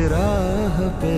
राह पे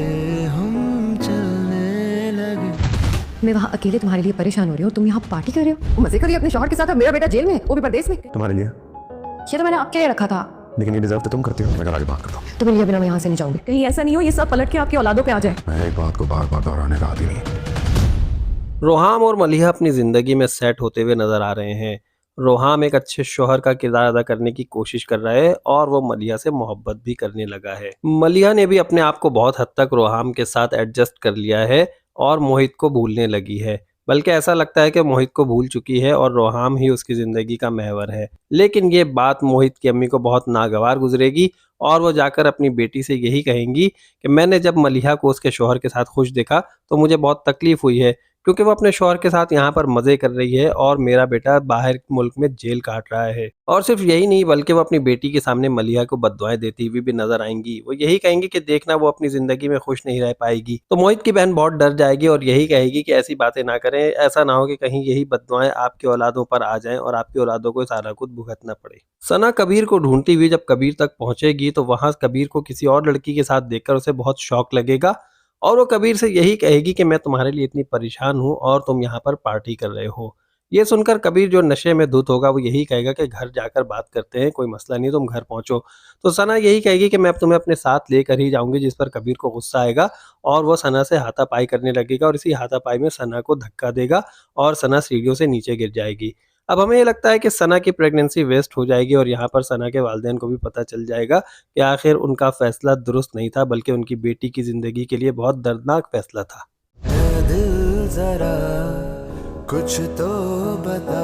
हम चलने लगे। मैं वहाँ अकेले तुम्हारे लिए परेशान हो रही हूँ, तुम यहाँ पार्टी कर रहे हो, मजे करिए अपने शौहर के साथ। मेरा बेटा जेल में, वो भी परदेश में। तुम्हारे लिए, ये तो मैंने आपके लिए रखा था, लेकिन ये डिजर्व तो तुम करती हो। मैं कल आगे बात करता हूँ। तो मेरे बिना मैं यहाँ से नहीं जाऊंगी। कहीं ऐसा नहीं हो ये सब पलट के आपकी औलादों पे आ जाए। मैं एक बात को बार बार दोहराने का आदी नहीं। रोहाम और मलिहा अपनी ज़िंदगी में सेट होते हुए नज़र आ रहे हैं। रोहाम एक अच्छे शौहर का किरदार अदा करने की कोशिश कर रहा है और वो मलिहा से मोहब्बत भी करने लगा है। मलिहा ने भी अपने आप को बहुत हद तक रोहाम के साथ एडजस्ट कर लिया है और मोहित को भूलने लगी है। बल्कि ऐसा लगता है कि मोहित को भूल चुकी है और रोहाम ही उसकी ज़िंदगी का महवर है। लेकिन ये बात मोहित की अम्मी को बहुत नागवार गुजरेगी और वो जाकर अपनी बेटी से यही कहेंगी कि मैंने जब मलिहा को उसके शौहर के साथ खुश देखा तो मुझे बहुत तकलीफ हुई है, क्योंकि वो अपने शौहर के साथ यहाँ पर मज़े कर रही है और मेरा बेटा बाहर मुल्क में जेल काट रहा है। और सिर्फ यही नहीं बल्कि वो अपनी बेटी के सामने मलिहा को बद्दुआएं देती हुई भी नजर आएंगी। वो यही कहेंगी कि देखना वो अपनी ज़िंदगी में खुश नहीं रह पाएगी। तो मोहित की बहन बहुत डर जाएगी और यही कहेगी कि ऐसी बातें ना करें, ऐसा ना हो कि कहीं यही बद्दुआएं आपकी औलादों पर आ जाएं और आपकी औलादों को सारा कुछ भुगतना पड़े। सना कबीर को ढूंढती हुई जब कबीर तक पहुंचेगी तो वहां कबीर को किसी और लड़की के साथ देखकर उसे बहुत शौक लगेगा और वो कबीर से यही कहेगी कि मैं तुम्हारे लिए इतनी परेशान हूँ और तुम यहाँ पर पार्टी कर रहे हो। ये सुनकर कबीर जो नशे में धुत होगा वो यही कहेगा कि घर जाकर बात करते हैं, कोई मसला नहीं, तुम घर पहुंचो। तो सना यही कहेगी कि मैं अब तुम्हें अपने साथ लेकर ही जाऊंगी, जिस पर कबीर को गुस्सा आएगा और वो सना से हाथापाई करने लगेगा और इसी हाथापाई में सना को धक्का देगा और सना सीढ़ियों से नीचे गिर जाएगी। अब हमें ये लगता है कि सना की प्रेगनेंसी वेस्ट हो जाएगी और यहाँ पर सना के वालिदैन को भी पता चल जाएगा कि आखिर उनका फैसला दुरुस्त नहीं था, बल्कि उनकी बेटी की ज़िंदगी के लिए बहुत दर्दनाक फैसला था। दिल जरा कुछ तो बता।